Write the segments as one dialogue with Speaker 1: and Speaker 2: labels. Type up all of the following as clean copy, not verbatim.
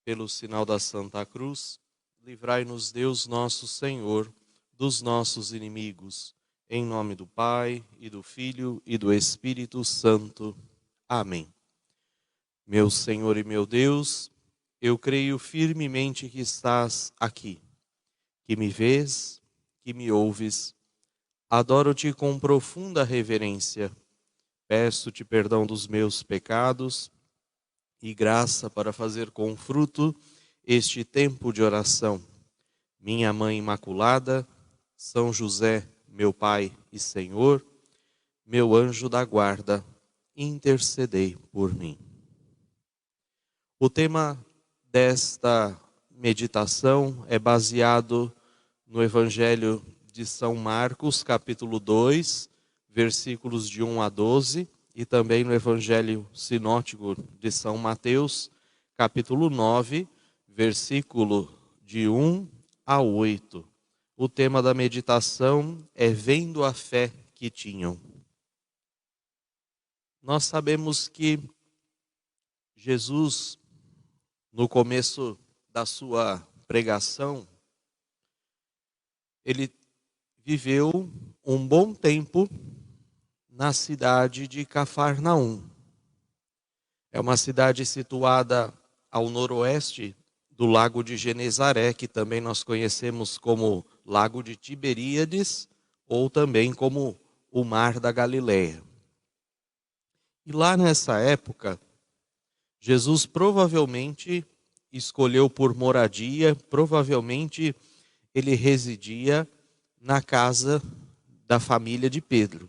Speaker 1: Pelo sinal da Santa Cruz, livrai-nos Deus nosso Senhor dos nossos inimigos. Em nome do Pai, e do Filho, e do Espírito Santo. Amém. Meu Senhor e meu Deus, eu creio firmemente que estás aqui, que me vês, que me ouves. Adoro-te com profunda reverência. Peço-te perdão dos meus pecados e graça para fazer com fruto este tempo de oração. Minha Mãe Imaculada, São José, meu Pai e Senhor, meu anjo da guarda, intercedei por mim. O tema desta meditação é baseado no Evangelho de São Marcos, capítulo 2, versículos de 1 a 12, e também no Evangelho sinótico de São Mateus, capítulo 9, versículo de 1 a 8. O tema da meditação é vendo a fé que tinham. Nós sabemos que Jesus, no começo da sua pregação, ele viveu um bom tempo na cidade de Cafarnaum. É uma cidade situada ao noroeste do Lago de Genezaré, que também nós conhecemos como Lago de Tiberíades, ou também como o Mar da Galileia. E lá nessa época, Jesus provavelmente escolheu por moradia, provavelmente ele residia na casa da família de Pedro.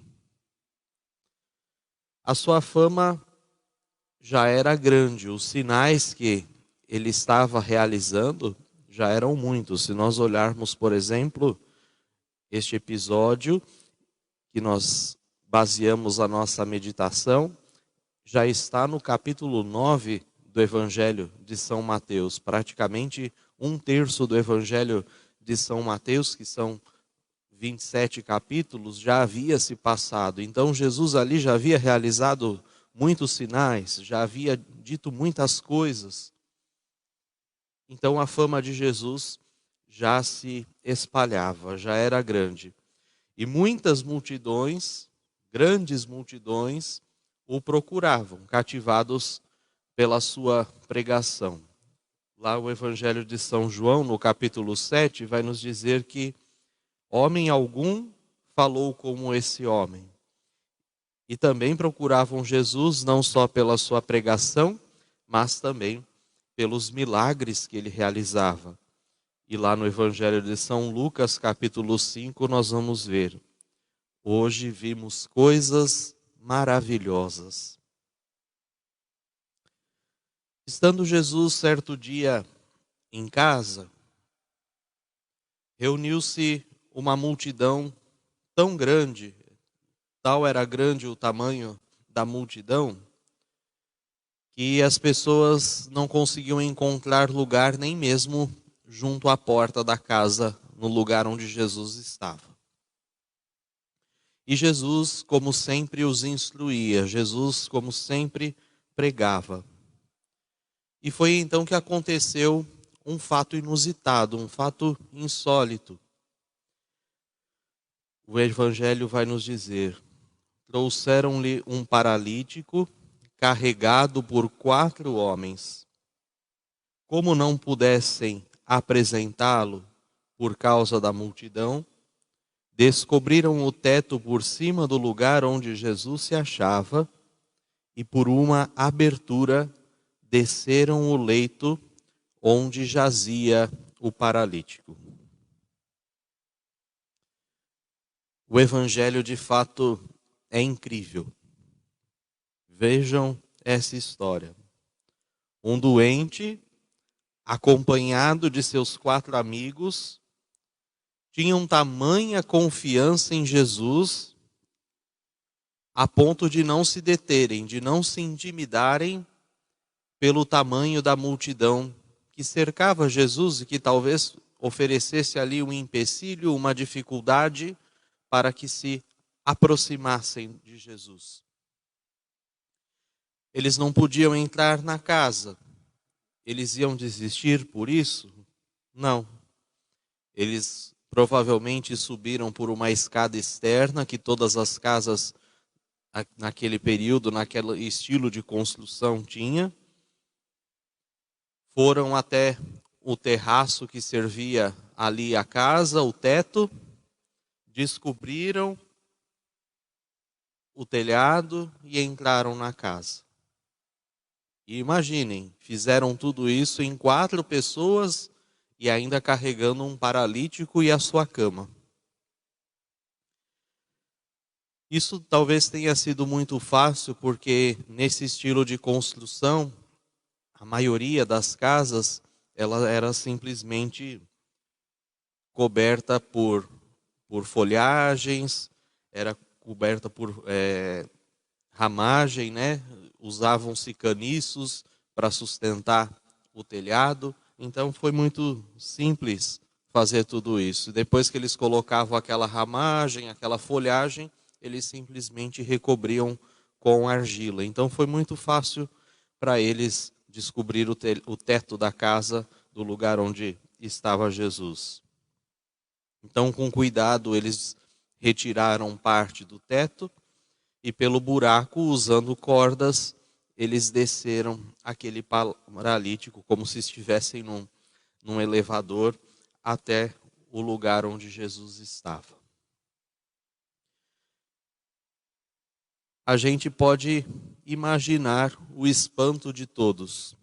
Speaker 1: A sua fama já era grande, os sinais que ele estava realizando já eram muitos. Se nós olharmos, por exemplo, este episódio que nós baseamos a nossa meditação, já está no capítulo 9 do Evangelho de São Mateus. Praticamente 1/3 do Evangelho de São Mateus, que são 27 capítulos, já havia se passado. Então Jesus ali já havia realizado muitos sinais, já havia dito muitas coisas. Então a fama de Jesus já se espalhava, já era grande. E muitas multidões, grandes multidões, o procuravam, cativados pela sua pregação. Lá o Evangelho de São João, no capítulo 7, vai nos dizer que homem algum falou como esse homem. E também procuravam Jesus não só pela sua pregação, mas também pelos milagres que ele realizava. E lá no Evangelho de São Lucas, capítulo 5, nós vamos ver: hoje vimos coisas maravilhosas. Estando Jesus certo dia em casa, reuniu-se uma multidão tão grande, tal era grande o tamanho da multidão, que as pessoas não conseguiam encontrar lugar nem mesmo junto à porta da casa, no lugar onde Jesus estava. E Jesus, como sempre, os instruía, Jesus, como sempre, pregava. E foi então que aconteceu um fato inusitado, um fato insólito. O Evangelho vai nos dizer: trouxeram-lhe um paralítico carregado por 4 homens. Como não pudessem apresentá-lo por causa da multidão, descobriram o teto por cima do lugar onde Jesus se achava e por uma abertura desceram o leito onde jazia o paralítico. O Evangelho de fato é incrível. Vejam essa história. Um doente, acompanhado de seus 4 amigos, tinham tamanha confiança em Jesus, a ponto de não se deterem, de não se intimidarem pelo tamanho da multidão que cercava Jesus e que talvez oferecesse ali um empecilho, uma dificuldade para que se aproximassem de Jesus. Eles não podiam entrar na casa, eles iam desistir por isso? Não. Eles provavelmente subiram por uma escada externa que todas as casas naquele período, naquele estilo de construção tinha. Foram até o terraço que servia ali a casa, o teto, descobriram o telhado e entraram na casa. E imaginem, fizeram tudo isso em 4 pessoas e ainda carregando um paralítico e a sua cama. Isso talvez tenha sido muito fácil, porque nesse estilo de construção, a maioria das casas, ela era simplesmente coberta por folhagens, era coberta por ramagem, né? Usavam-se caniços para sustentar o telhado. Então foi muito simples fazer tudo isso. Depois que eles colocavam aquela ramagem, aquela folhagem, eles simplesmente recobriam com argila. Então foi muito fácil para eles descobrir o teto da casa do lugar onde estava Jesus. Então, com cuidado, eles retiraram parte do teto e pelo buraco, usando cordas, eles desceram aquele paralítico como se estivessem num elevador até o lugar onde Jesus estava. A gente pode imaginar o espanto de todos.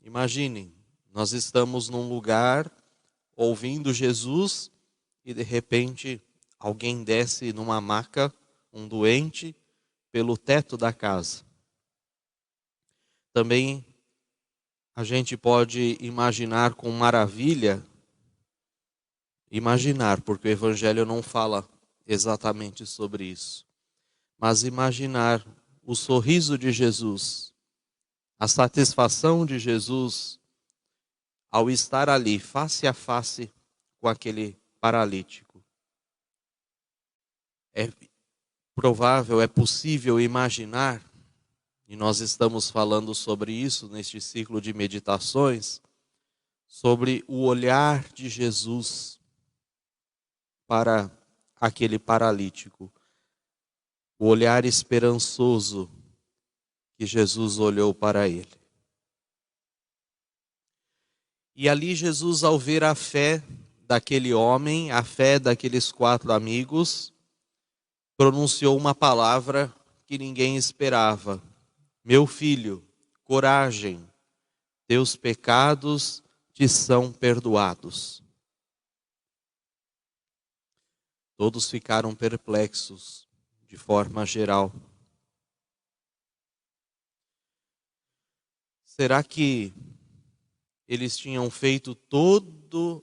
Speaker 1: Imaginem, nós estamos num lugar ouvindo Jesus e de repente alguém desce numa maca, um doente, pelo teto da casa. Também a gente pode imaginar com maravilha, porque o Evangelho não fala exatamente sobre isso, mas imaginar o sorriso de Jesus, a satisfação de Jesus ao estar ali face a face com aquele paralítico. É provável, é possível imaginar, e nós estamos falando sobre isso neste ciclo de meditações, sobre o olhar de Jesus para aquele paralítico, o olhar esperançoso que Jesus olhou para ele. E ali Jesus, ao ver a fé daquele homem, a fé daqueles 4 amigos, pronunciou uma palavra que ninguém esperava: meu filho, coragem, teus pecados te são perdoados. Todos ficaram perplexos, de forma geral. Será que eles tinham feito toda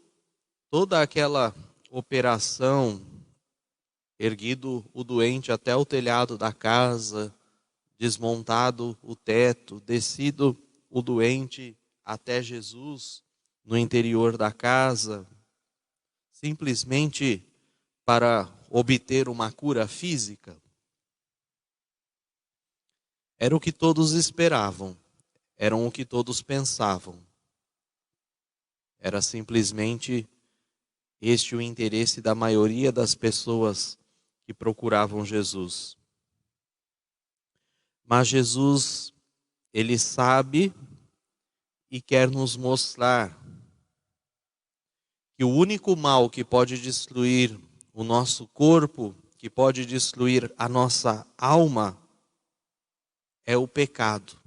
Speaker 1: aquela operação, erguido o doente até o telhado da casa, desmontado o teto, descido o doente até Jesus no interior da casa, simplesmente para obter uma cura física? Era o que todos esperavam, era o que todos pensavam. Era simplesmente este o interesse da maioria das pessoas que procuravam Jesus. Mas Jesus, ele sabe e quer nos mostrar que o único mal que pode destruir o nosso corpo, que pode destruir a nossa alma, é o pecado.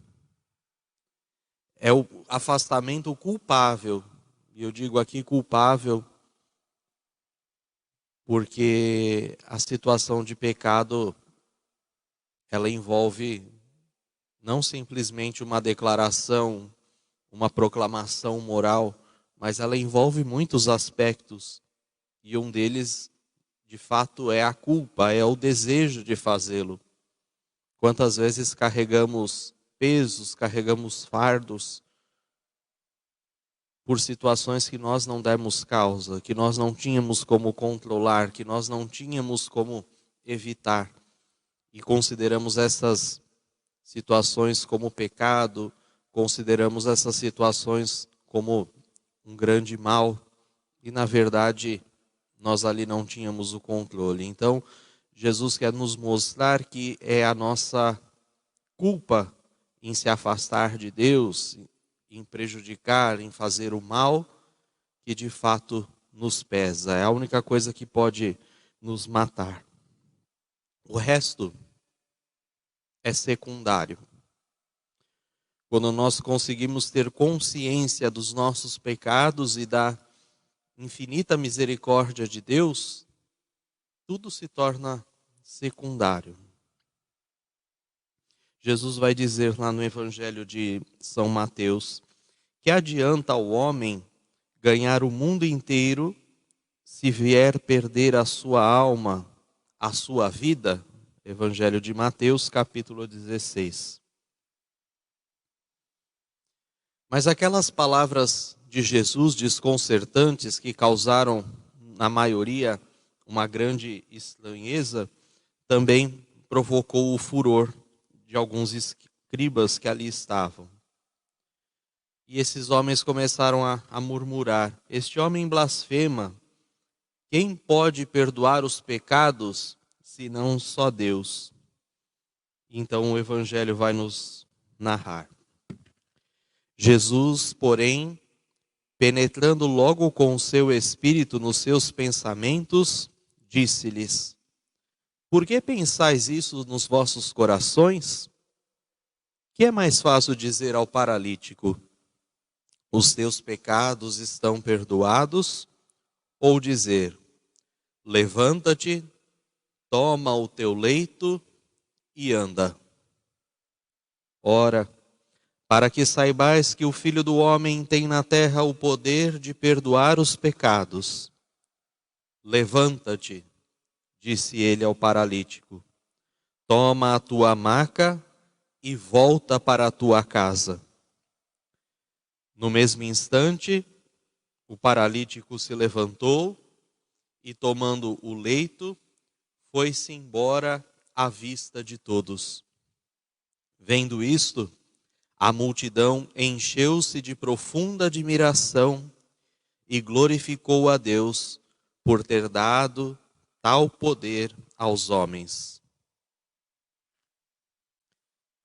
Speaker 1: É o afastamento culpável. E eu digo aqui culpável porque a situação de pecado, ela envolve não simplesmente uma declaração, uma proclamação moral, mas ela envolve muitos aspectos. E um deles, de fato, é a culpa, é o desejo de fazê-lo. Quantas vezes carregamos pesos, carregamos fardos por situações que nós não demos causa, que nós não tínhamos como controlar, que nós não tínhamos como evitar. E consideramos essas situações como pecado, consideramos essas situações como um grande mal e, na verdade, nós ali não tínhamos o controle. Então, Jesus quer nos mostrar que é a nossa culpa em se afastar de Deus, em prejudicar, em fazer o mal, que de fato nos pesa. É a única coisa que pode nos matar. O resto é secundário. Quando nós conseguimos ter consciência dos nossos pecados e da infinita misericórdia de Deus, tudo se torna secundário. Jesus vai dizer lá no Evangelho de São Mateus: que adianta ao homem ganhar o mundo inteiro se vier perder a sua alma, a sua vida? Evangelho de Mateus, capítulo 16. Mas aquelas palavras de Jesus desconcertantes que causaram, na maioria, uma grande estranheza, também provocou o furor de alguns escribas que ali estavam. E esses homens começaram a murmurar: este homem blasfema, quem pode perdoar os pecados, senão só Deus? Então o Evangelho vai nos narrar. Jesus, porém, penetrando logo com o seu espírito nos seus pensamentos, disse-lhes: por que pensais isso nos vossos corações? Que é mais fácil dizer ao paralítico: os teus pecados estão perdoados? Ou dizer: levanta-te, toma o teu leito e anda? Ora, para que saibais que o Filho do Homem tem na terra o poder de perdoar os pecados. Levanta-te, disse ele ao paralítico, toma a tua maca e volta para a tua casa. No mesmo instante, o paralítico se levantou e, tomando o leito, foi-se embora à vista de todos. Vendo isto, a multidão encheu-se de profunda admiração e glorificou a Deus por ter dado tal poder aos homens.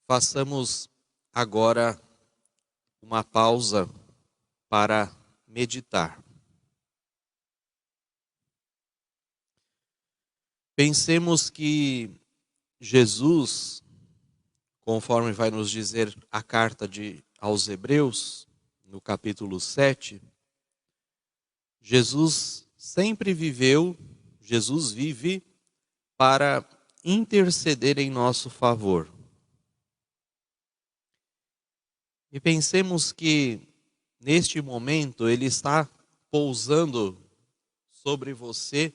Speaker 1: Façamos agora uma pausa para meditar. Pensemos que Jesus, conforme vai nos dizer a carta aos Hebreus, no capítulo 7, Jesus vive para interceder em nosso favor. E pensemos que, neste momento, Ele está pousando sobre você,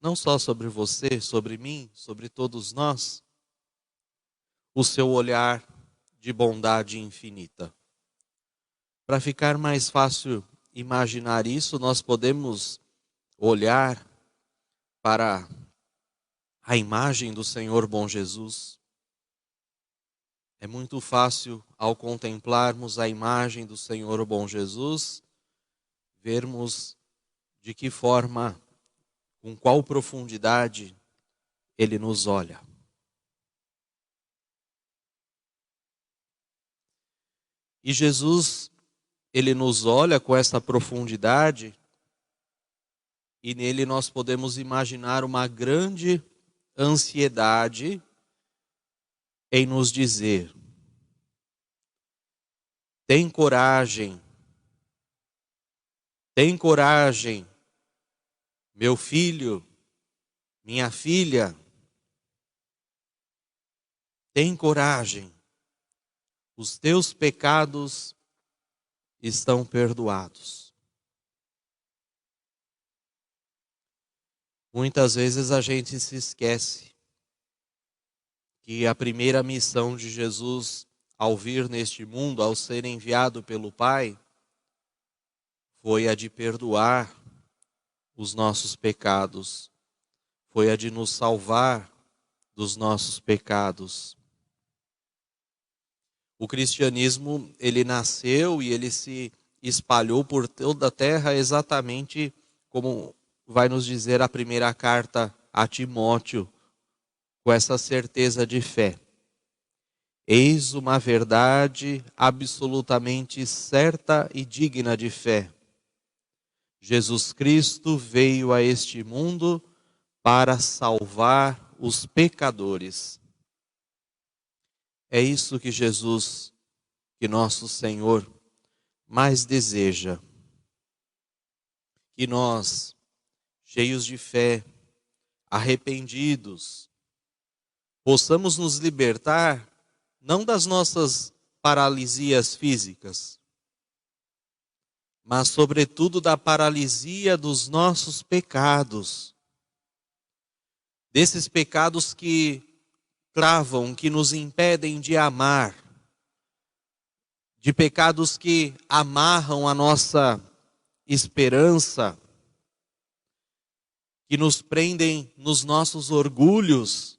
Speaker 1: não só sobre você, sobre mim, sobre todos nós, o seu olhar de bondade infinita. Para ficar mais fácil imaginar isso, nós podemos olhar para a imagem do Senhor bom Jesus. É muito fácil, ao contemplarmos a imagem do Senhor bom Jesus, vermos de que forma, com qual profundidade Ele nos olha. E Jesus, Ele nos olha com essa profundidade, e nele nós podemos imaginar uma grande ansiedade em nos dizer: tem coragem, meu filho, minha filha, tem coragem, os teus pecados estão perdoados. Muitas vezes a gente se esquece que a primeira missão de Jesus ao vir neste mundo, ao ser enviado pelo Pai, foi a de perdoar os nossos pecados, foi a de nos salvar dos nossos pecados. O cristianismo, ele nasceu e ele se espalhou por toda a terra exatamente como vai nos dizer a primeira carta a Timóteo, com essa certeza de fé. Eis uma verdade absolutamente certa e digna de fé. Jesus Cristo veio a este mundo para salvar os pecadores. É isso que Jesus, que nosso Senhor, mais deseja. Que nós, cheios de fé, arrependidos, possamos nos libertar não das nossas paralisias físicas, mas sobretudo da paralisia dos nossos pecados. Desses pecados que travam, que nos impedem de amar, de pecados que amarram a nossa esperança, que nos prendem nos nossos orgulhos,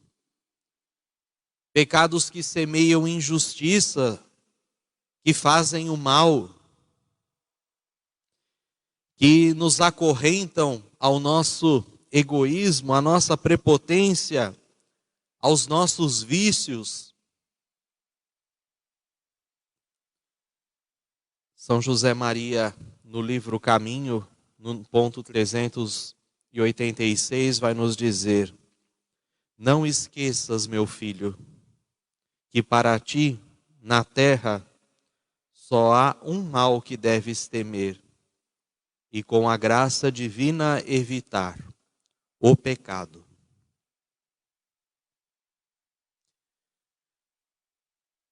Speaker 1: pecados que semeiam injustiça, que fazem o mal, que nos acorrentam ao nosso egoísmo, à nossa prepotência, aos nossos vícios. São José Maria, no livro Caminho, no ponto 386, vai nos dizer: não esqueças, meu filho, que para ti, na terra, só há um mal que deves temer, e com a graça divina evitar: o pecado.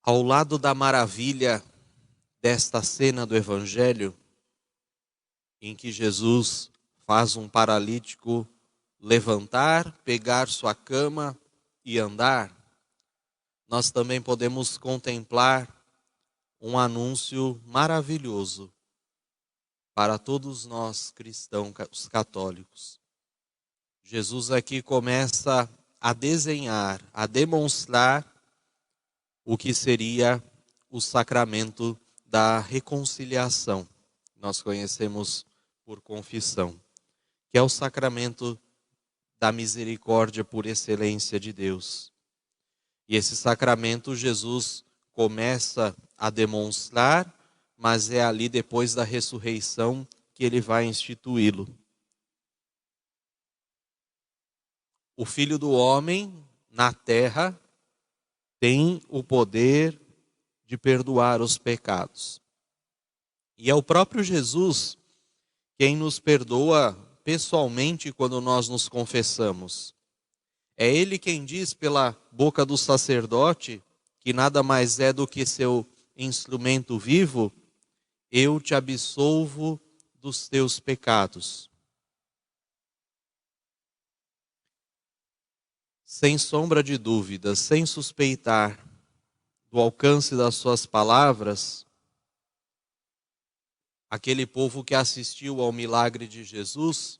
Speaker 1: Ao lado da maravilha desta cena do Evangelho, em que Jesus faz um paralítico levantar, pegar sua cama e andar, nós também podemos contemplar um anúncio maravilhoso para todos nós cristãos católicos. Jesus aqui começa a desenhar, a demonstrar o que seria o sacramento da reconciliação. Nós conhecemos por confissão, que é o sacramento da misericórdia por excelência de Deus. E esse sacramento Jesus começa a demonstrar, mas é ali depois da ressurreição que ele vai instituí-lo. O Filho do Homem na terra tem o poder de perdoar os pecados. E é o próprio Jesus quem nos perdoa pessoalmente quando nós nos confessamos. É Ele quem diz pela boca do sacerdote, que nada mais é do que seu instrumento vivo: eu te absolvo dos teus pecados. Sem sombra de dúvida, sem suspeitar do alcance das suas palavras, aquele povo que assistiu ao milagre de Jesus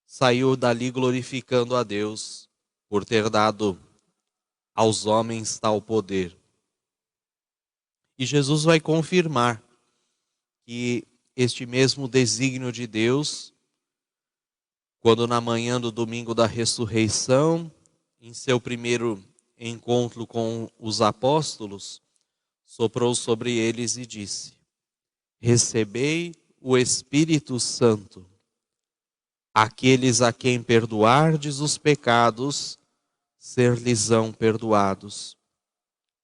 Speaker 1: saiu dali glorificando a Deus por ter dado aos homens tal poder. E Jesus vai confirmar que este mesmo desígnio de Deus, quando na manhã do domingo da ressurreição, em seu primeiro encontro com os apóstolos, soprou sobre eles e disse: recebei o Espírito Santo. Aqueles a quem perdoardes os pecados, ser-lhes-ão perdoados.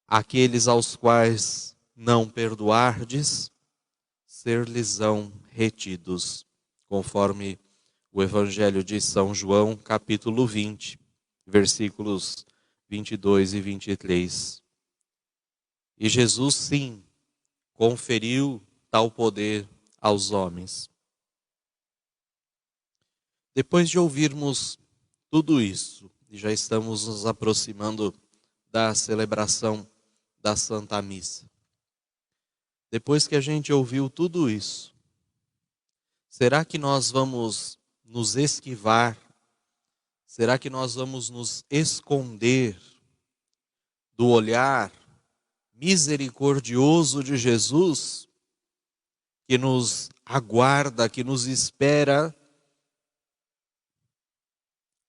Speaker 1: Aqueles aos quais não perdoardes, ser-lhes-ão retidos. Conforme o Evangelho de São João, capítulo 20, versículos 22 e 23. E Jesus, sim, conferiu tal poder aos homens. Depois de ouvirmos tudo isso, e já estamos nos aproximando da celebração da Santa Missa. Depois que a gente ouviu tudo isso, será que nós vamos nos esquivar? Será que nós vamos nos esconder do olhar misericordioso de Jesus, que nos aguarda, que nos espera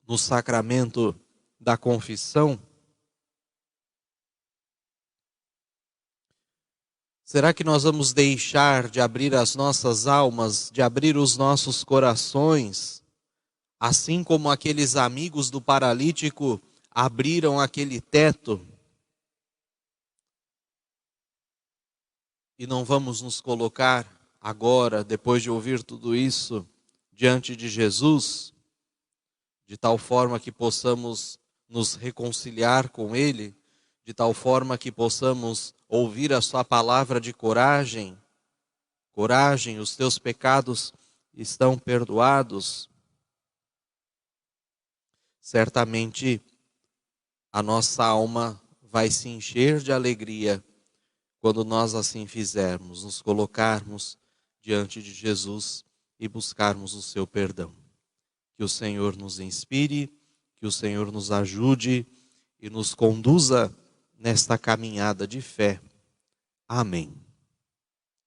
Speaker 1: no sacramento da confissão? Será que nós vamos deixar de abrir as nossas almas, de abrir os nossos corações, assim como aqueles amigos do paralítico abriram aquele teto? E não vamos nos colocar agora, depois de ouvir tudo isso, diante de Jesus, de tal forma que possamos nos reconciliar com Ele, de tal forma que possamos ouvir a sua palavra de coragem. Coragem, os teus pecados estão perdoados. Certamente a nossa alma vai se encher de alegria quando nós assim fizermos, nos colocarmos diante de Jesus e buscarmos o seu perdão. Que o Senhor nos inspire, que o Senhor nos ajude e nos conduza nesta caminhada de fé. Amém.